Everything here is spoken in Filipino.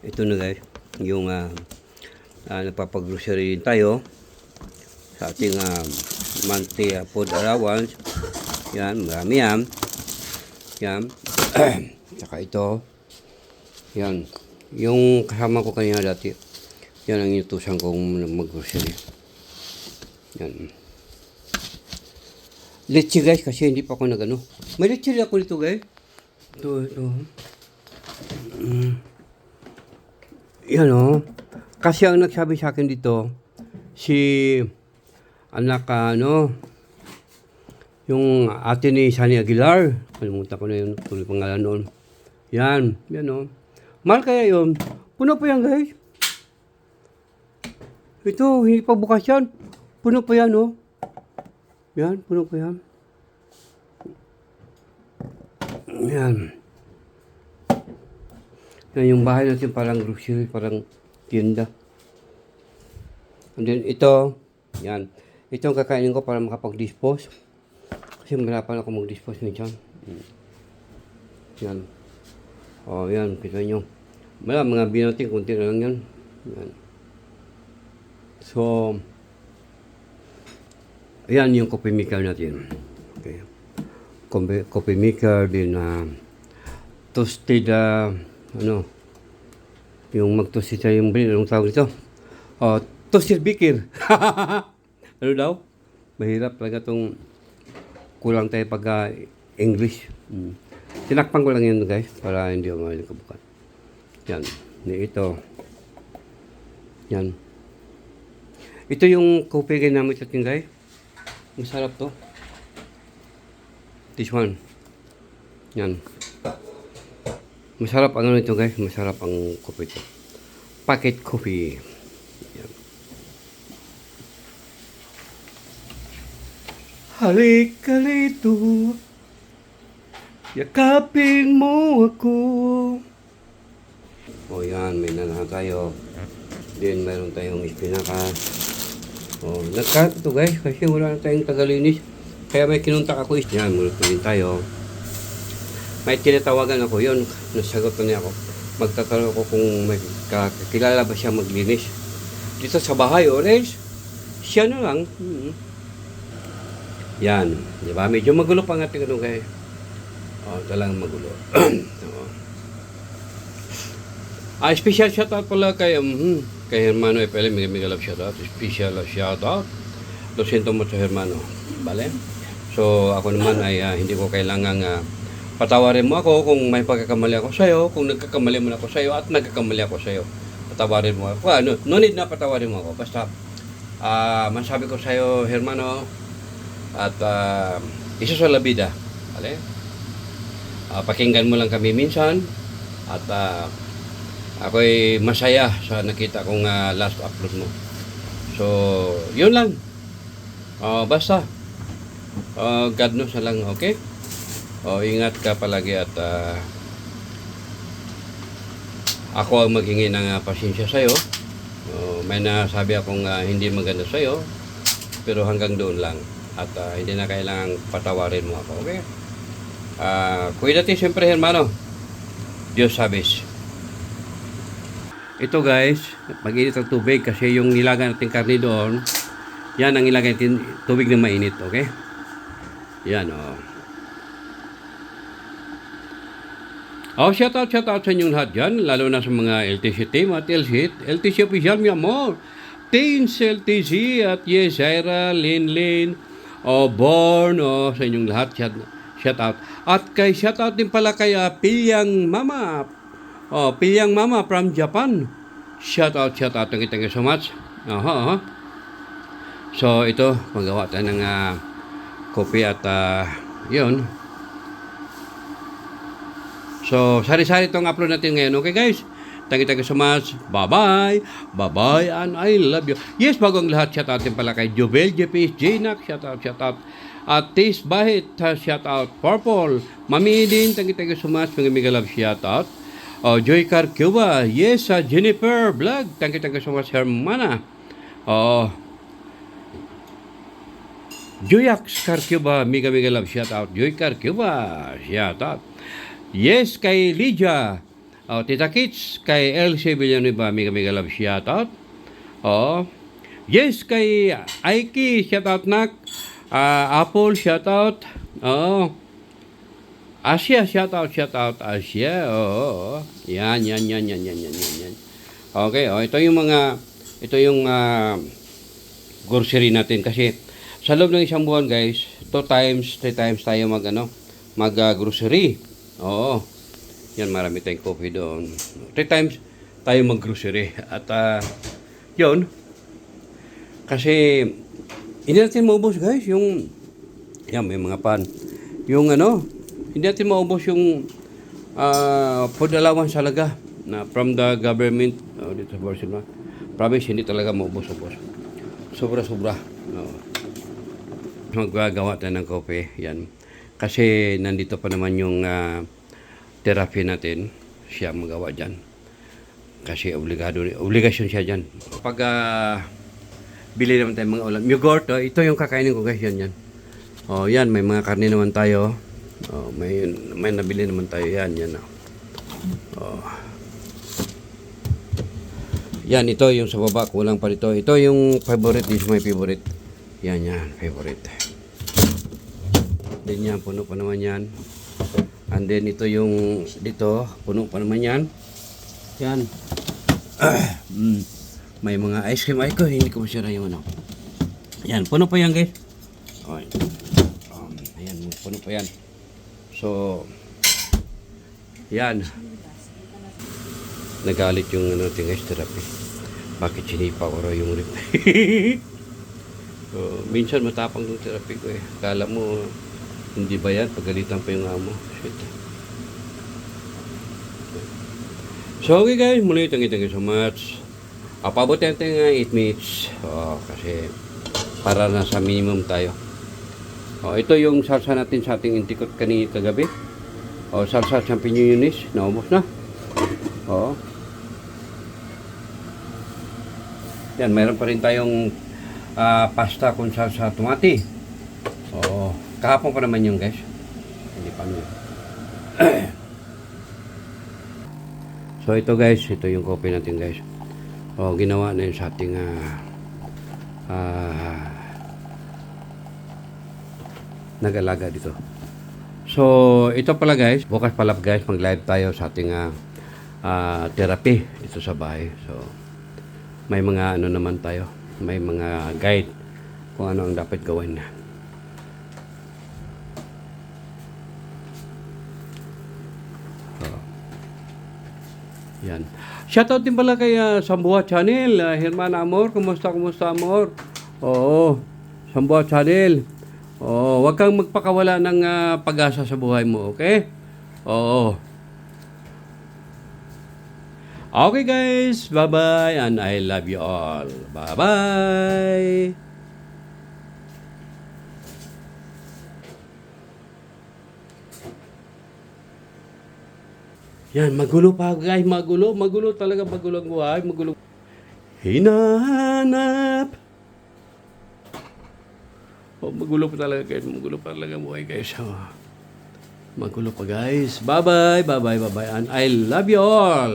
Ito na guys, yung napapag-grocery tayo sa ating monthly food allowance. Yan, marami yan. Yan. Saka ito. Yan. Yung kasama ko kanina dati. Yan ang inutusan kong mag-grocery. Yan. Leche guys, kasi hindi pa ako nagano. May leche ako dito guys. Ito. Yan o. Kasi ang nagsabi sa akin dito, si anak yung ate ni Sunny Aguilar. Kalimutan ko na yung tuloy pangalan noon. Yan o. Mahal kaya yun. Puno pa yan guys. Ito, hindi pa bukas yan. Puno pa yan o. Yan, puno pa yan. Yan. Yan yung bahay natin, parang grocery, parang tienda. And then ito, yan. Ito ang kakainin ko para makapag-dispose. Kasi mahirapan ako mag-dispose nito. Yan. O, yan. Kita nyo. Mga binating, kunti na lang yan. Yan. So, ayan yung coffee maker natin. Okay. Coffee maker din toasted yung mag-toasted tayo yung bread. Anong tawag ito? Toasted baker. Ano daw? Mahirap talaga itong kulang tayo pag English. Tinakpan ko lang yan guys para hindi ako malikabukan. Yan. Ito. Yan. Ito yung coffee namin sa atin guys. Masarap to. This one. Yan. Masarap ang ito guys. Masarap ang coffee ito. Packet coffee. Yan. Halika rito. Yakapin mo ako. O yan. May nanahan tayo. Then mayroon tayong espinaka. Nagkat ito guys, kasi wala na tayong tagalinis. Kaya may kinuntak ako. Yan, mulutuin tayo. May tinatawagan ako, yun. Nasagot ko niya ako. Magtatanong ako kung may kakilala ba siya maglinis. Dito sa bahay, orange. Siya na lang. Yan. Diba? Medyo magulo pa nga tingnan guys. Talagang magulo. Special shoutout pala kay Hermano FL, mega love shoutout. Special shoutout. 200 mo sa Hermano. Bale? So, ako naman ay hindi ko kailangang patawarin mo ako kung may pagkakamali ako sa'yo, kung nagkakamali mo ako sa'yo at nagkakamali ako sa'yo. Patawarin mo ako. No need na patawarin mo ako. Basta, masabi ko sa'yo, Hermano, at isa sa labida. Bale? Pakinggan mo lang kami minsan at ako'y masaya sa nakita kong last upload mo. So, yun lang. Basta, God knows na lang, okay? Ingat ka palagi at ako ang maghingi ng pasensya sa'yo. May nasabi akong hindi maganda sa'yo, pero hanggang doon lang. At hindi na kailangang patawarin mo ako, okay? Cuídate siyempre, hermano. Diyos sabes. Ito guys, mag-init ang tubig kasi yung nilaga natin karne doon, yan ang ilagay natin tubig na mainit, okay? Yan shout out sa inyong lahat dyan, lalo na sa mga LTC team at LTC official, mi amor. Teens LTC at yes, Zaira, Lin, Born, sa inyong lahat, shout out. At kay shout out din pala kay Pilyang Mama. Pilyang Mama from Japan. Shout out. Thank you so much. So, ito, magawa tayo ng coffee at yun. So, sari-sari itong upload natin ngayon. Okay, guys? Thank you so much. Bye-bye. Bye-bye and I love you. Yes, bago ang lahat, shout out din pala kay Jovel, JPS, Jnak, shout out. At Tis Bahit, shout out. Purple. Mami din, thank you so much. Mga love, shout out. Joy Car Cuba. Yes, Jennifer Vlog. Thank you so much, Hermana. Joyax Car Cuba. Mega love. Shout out. Joy Car Cuba. Shout out. Yes, kay Lydia. Tita Kits, kay LC Villanueva, mega love shoutout. Oh. Yes, kay Aiki, shoutout nak. Apple, shoutout. Oh. Asia, shoutout Asia. Oo. Yan. Okay, ito yung grocery natin kasi sa loob ng isang buwan, guys, 3 times tayo mag grocery. Oo. Yan, marami tayong coffee doon. 3 times tayo mag-grocery. At, yun. Kasi, hindi natin maubos, guys, yan, may mga pan. Hindi natin maubos yung food allowance talaga na from the government. Dito sa Barcelona. Promise, hindi talaga maubos. Sobra. Magagawa tayo ng coffee. Yan. Kasi, nandito pa naman yung therapy natin, siya magawa dyan. Kasi obligasyon siya dyan. Pag bili naman tayo mga ulam. Yogurt, ito yung kakainin ko, guys, yan. Yan, may mga karne naman tayo. May nabili naman tayo, yan. Yan, ito yung sa baba, kulang pa dito. Ito yung favorite, this is my favorite. Yan, favorite. Then yan, puno pa naman yan. And then ito yung dito, puno pa naman yan. Yan. May mga ice cream. Ay ko, hindi ko masira yung Yan, puno pa yan, guys. Okay. Ayan, puno pa yan. So, yan. Nagalit yung guys, therapy. Bakit sinipa ko raw yung rip? So, minsan matapang yung therapy ko eh. Kala mo, hindi ba yan? Pagalitan pa yung amo. Shit. So, okay guys. Muli, thank you so much. Pabot natin nga 8 minutes. Kasi para na sa minimum tayo. Ito yung salsa natin sa ating intikot kagabi. Salsa champignons. Naubos na. Yan, mayroon pa rin tayong pasta kung salsa tomati. Kahapon pa naman yung guys. Hindi pa nyo. So ito guys, ito yung coffee natin guys. Ginawa na yun sa ating nag-alaga dito. So ito pala guys, bukas pala guys, mag-live tayo sa ating therapy dito sa bahay. So may mga naman tayo, may mga guide kung ano ang dapat gawin na. Yan. Shoutout din pala kay Sambuha Channel. Hermana Amor, kumusta Amor? Sambuha Channel. Huwag kang magpakawala ng pag-asa sa buhay mo, okay? Okay guys, bye-bye and I love you all. Bye-bye. Yan, magulo pa guys, magulo talaga, magulo ang buhay, magulo. Hinahanap. Magulo pa talaga guys, magulo pa talaga ang buhay guys. Magulo pa guys. Bye-bye and I love you all.